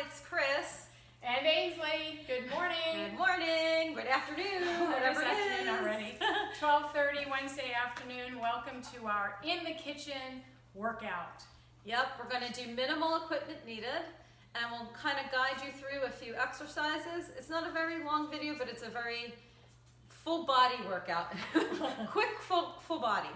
it's Kris. And Ainsley, good morning. Good morning, good afternoon, whatever it is. Already. 12:30 Wednesday afternoon. Welcome to our In the Kitchen workout. Yep, we're going to do minimal equipment needed, and we'll kind of guide you through a few exercises. It's not a very long video, but it's a very full body workout. Quick, full body.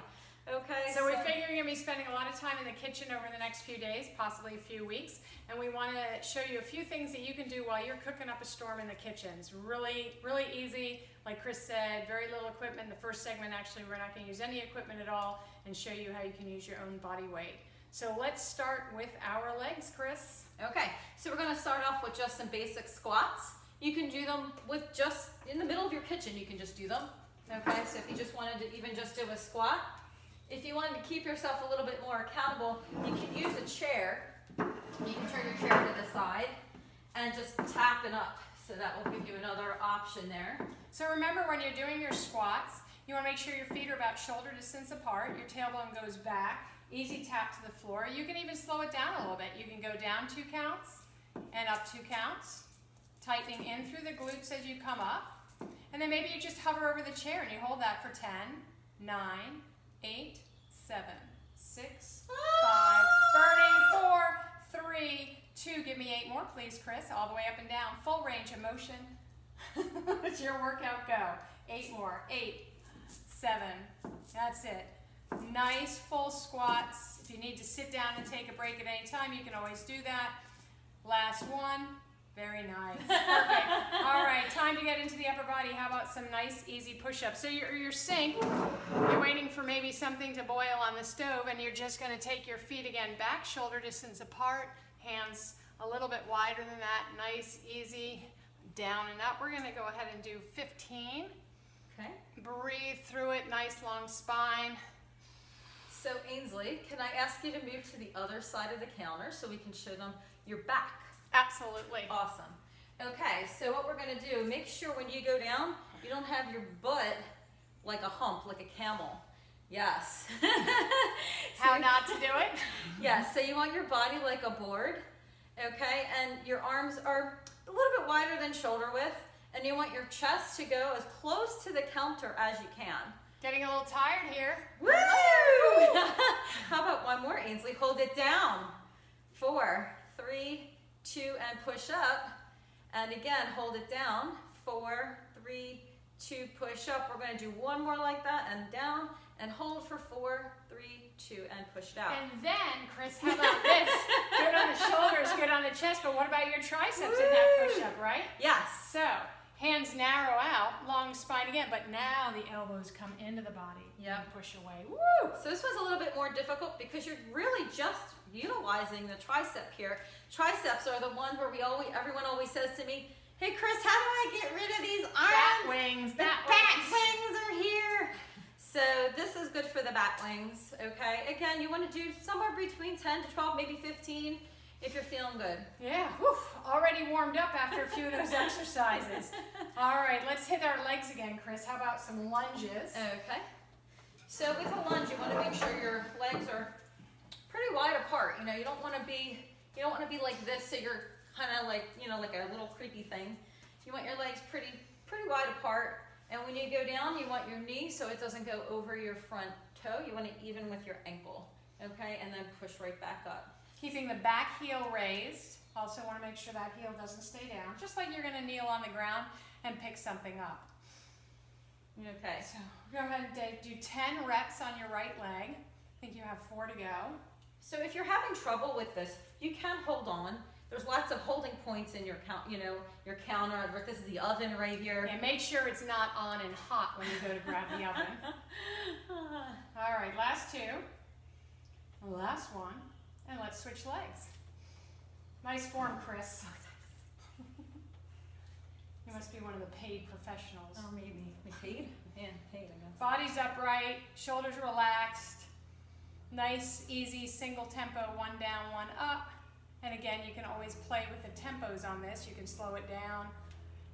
Okay, so we figure you're going to be spending a lot of time in the kitchen over the next few days, possibly a few weeks, and we want to show you a few things that you can do while you're cooking up a storm in the kitchen. It's really easy. Like Kris said, very little equipment. The first segment, actually, we're not going to use any equipment at all and show you how you can use your own body weight. So let's start with our legs, Kris. Okay, so we're going to start off with just some basic squats. You can do them with just in the middle of your kitchen. You can just do them. Okay, so if you just wanted to even just do a squat. If you wanted to keep yourself a little bit more accountable, you can use a chair. You can turn your chair to the side and just tap it up. So that will give you another option there. So remember, when you're doing your squats, you want to make sure your feet are about shoulder distance apart. Your tailbone goes back. Easy tap to the floor. You can even slow it down a little bit. You can go down 2 counts and up 2 counts. Tightening in through the glutes as you come up. And then maybe you just hover over the chair and you hold that for 10, 9, 8, 7, 6, 5, burning 4, 3, 2. Give me 8 more, please, Kris. All the way up and down. Full range of motion. Let your workout go. 8 more. 8, 7. That's it. Nice full squats. If you need to sit down and take a break at any time, you can always do that. Last one. Very nice. Perfect. All right, time to get into the upper body. How about some nice, easy push-ups? So your sink, you're waiting for maybe something to boil on the stove, and you're just going to take your feet again back, shoulder distance apart, hands a little bit wider than that. Nice, easy, down and up. We're going to go ahead and do 15. Okay. Breathe through it. Nice, long spine. So Ainsley, can I ask you to move to the other side of the counter so we can show them your back? Absolutely. Awesome. Okay, so what we're going to do, make sure when you go down, you don't have your butt like a hump, like a camel. Yes. How not to do it? Yes, so you want your body like a board, okay, and your arms are a little bit wider than shoulder width, and you want your chest to go as close to the counter as you can. Getting a little tired here. Woo! How about one more, Ainsley? Hold it down. 4, 3, 2, and push up. And again, hold it down. 4, 3, 2, push up. We're going to do one more like that, and down, and hold for 4, 3, 2, and push it out. And then, Kris, how about this? Good on the shoulders, good on the chest, but what about your triceps in that push-up, right? Yes. So, hands narrow out, long spine again, but now the elbows come into the body. Yep. And push away. Woo! So this was a little bit more difficult because you're really just utilizing the tricep here. Triceps are the ones where everyone always says to me, "Hey Kris, how do I get rid of these arms? Bat wings. The bat wings are here." So this is good for the bat wings, okay? Again, you want to do somewhere between 10 to 12, maybe 15 if you're feeling good. Yeah, whew, already warmed up after a few of those exercises. All right, let's hit our legs again, Kris. How about some lunges? Okay. So with a lunge, you want to make sure your legs are pretty wide apart. You know, you don't want to be like this, so you're kind of like, you know, like a little creepy thing. You want your legs pretty wide apart. And when you go down, you want your knee so it doesn't go over your front toe. You want it even with your ankle, okay? And then push right back up. Keeping the back heel raised. Also want to make sure that heel doesn't stay down. Just like you're going to kneel on the ground and pick something up. Okay. So go ahead and do 10 reps on your right leg. I think you have 4 to go. So if you're having trouble with this, you can hold on. There's lots of holding points in your your counter. This is the oven right here. And make sure it's not on and hot when you go to grab the oven. All right, last 2. Last one. And let's switch legs. Nice form, Kris. You must be one of the paid professionals. Oh, maybe. Paid? Yeah, paid, I guess. Body's upright, shoulders relaxed. Nice, easy, single tempo, 1 down, 1 up. And again, you can always play with the tempos on this. You can slow it down.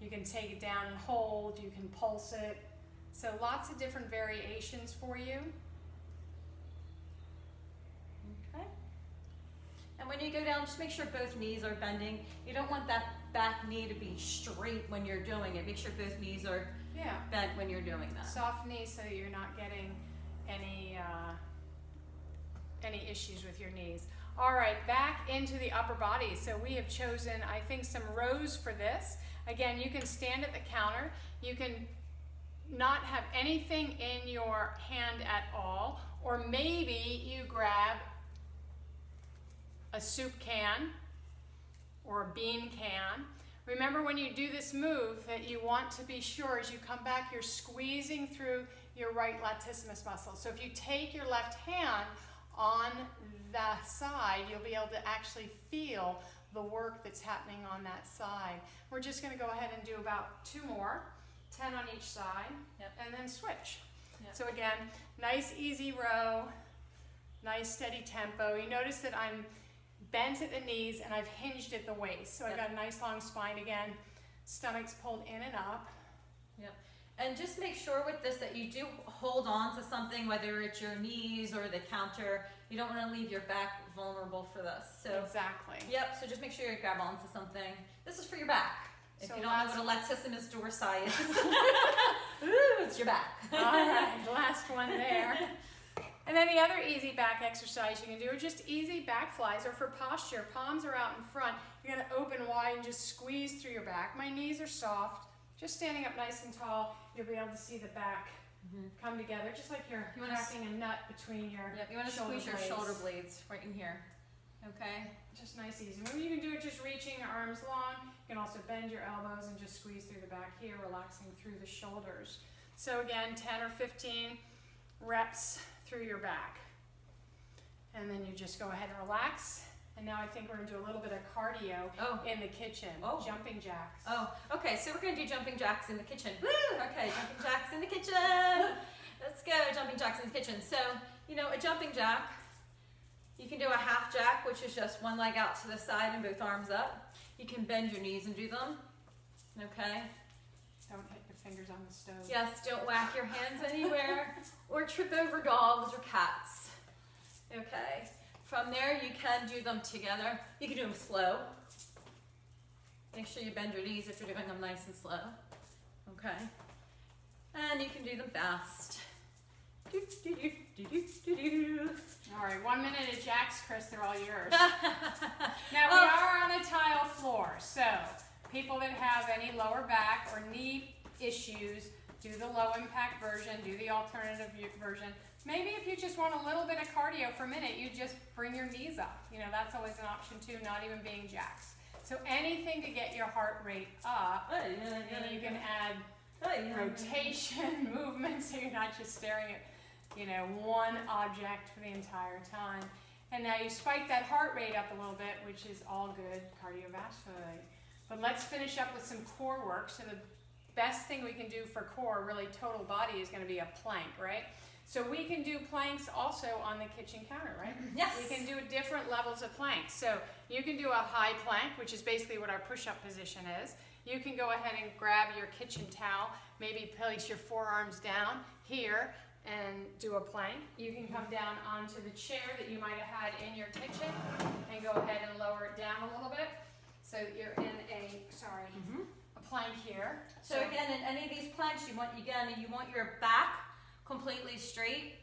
You can take it down and hold. You can pulse it. So lots of different variations for you. Okay. And when when you go down, just make sure both knees are bending. You don't want that back knee to be straight when you're doing it. Make sure both knees are bent when you're doing that. Soft knees so you're not getting any issues with your knees. All right, back into the upper body. So we have chosen, I think, some rows for this. Again, you can stand at the counter. You can not have anything in your hand at all, or maybe you grab a soup can or a bean can. Remember, when you do this move, that you want to be sure as you come back, you're squeezing through your right latissimus muscle. So if you take your left hand on the side, you'll be able to actually feel the work that's happening on that side. We're just going to go ahead and do about 2 more, 10 on each side, and then switch. So again, nice easy row, nice steady tempo. You notice that I'm bent at the knees and I've hinged at the waist. So I've got a nice long spine again, stomach's pulled in and up. And just make sure with this that you do hold on to something, whether it's your knees or the counter. You don't want to leave your back vulnerable for this. So exactly. So just make sure you grab onto something. This is for your back. If So you don't know what a latissimus dorsi is, ooh, it's your back. All right, last one there. And then the other easy back exercise you can do are just easy back flies, or for posture, palms are out in front. You're going to open wide and just squeeze through your back. My knees are soft. Just standing up nice and tall, you'll be able to see the back come together, just like you're cracking a nut between your you want to squeeze your shoulder blades right in here. Okay? Just nice, easy. Maybe you can do it just reaching your arms long. You can also bend your elbows and just squeeze through the back here, relaxing through the shoulders. So again, 10 or 15 reps through your back. And then you just go ahead and relax. And now I think we're going to do a little bit of cardio in the kitchen. Jumping jacks. Okay, so we're going to do jumping jacks in the kitchen. Woo! Okay, jumping jacks in the kitchen. Let's go, jumping jacks in the kitchen. So, you know, a jumping jack, you can do a half jack, which is just one leg out to the side and both arms up. You can bend your knees and do them. Okay? Don't hit your fingers on the stove. Yes, don't whack your hands anywhere or trip over dogs or cats. Okay. From there, you can do them together. You can do them slow. Make sure you bend your knees if you're doing them nice and slow. Okay. And you can do them fast. Do, do, do, do, do, do, do. All right, 1 minute of jacks, Kris. They're all yours. Now, we are on a tile floor, so people that have any lower back or knee issues, do the low impact version, do the alternative version. Maybe if you just want a little bit of cardio for a minute, you just bring your knees up. You know, that's always an option too, not even being jacks. So anything to get your heart rate up, and you can add rotation, movement, so you're not just staring at, you know, one object for the entire time. And now you spike that heart rate up a little bit, which is all good cardiovascularly. But let's finish up with some core work. So the best thing we can do for core, really total body, is going to be a plank, right? So we can do planks also on the kitchen counter, right? Yes. We can do different levels of planks. So you can do a high plank, which is basically what our push-up position is. You can go ahead and grab your kitchen towel, maybe place your forearms down here and do a plank. You can come down onto the chair that you might have had in your kitchen and go ahead and lower it down a little bit. So you're in a plank here. So again, in any of these planks, you want your back completely straight.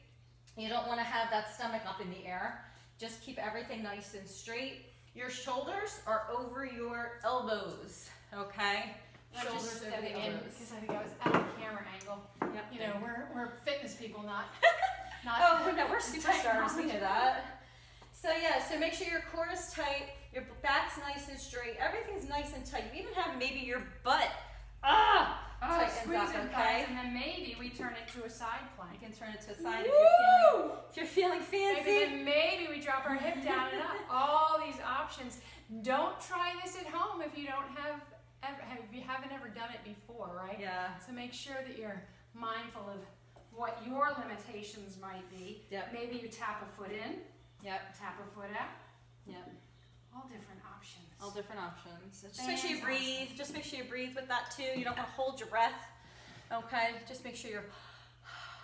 You don't want to have that stomach up in the air. Just keep everything nice and straight. Your shoulders are over your elbows, okay? Shoulders over the elbows. Because I think I was out of camera angle. Yep. You know, we're fitness people, not oh no, we're superstars. We know that. So yeah, so make sure your core is tight, your back's nice and straight, everything's nice and tight. You even have maybe your butt tightens up, okay? And then maybe we turn it to a side plank. You can turn it to a side if you're feeling fancy. Maybe we drop our hip down and up. All these options. Don't try this at home if you haven't ever done it before, right? Yeah. So make sure that you're mindful of what your limitations might be. Yep. Maybe you tap a foot in. Yep. Tap a foot out. Yep. All different options. All different options. Just make sure you breathe. Just make sure you breathe with that too. You don't want to hold your breath. Okay. Just make sure you're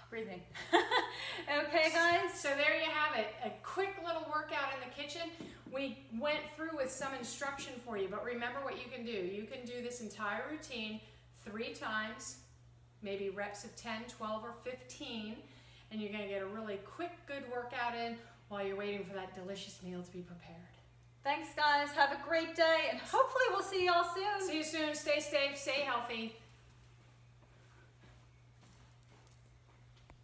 breathing. Okay, guys. So there you have it. A quick little workout in the kitchen. We went through with some instruction for you, but remember what you can do. You can do this entire routine 3 times, maybe reps of 10, 12, or 15, and you're gonna get a really quick, good workout in while you're waiting for that delicious meal to be prepared. Thanks, guys. Have a great day, and hopefully we'll see y'all soon. See you soon. Stay safe, stay healthy.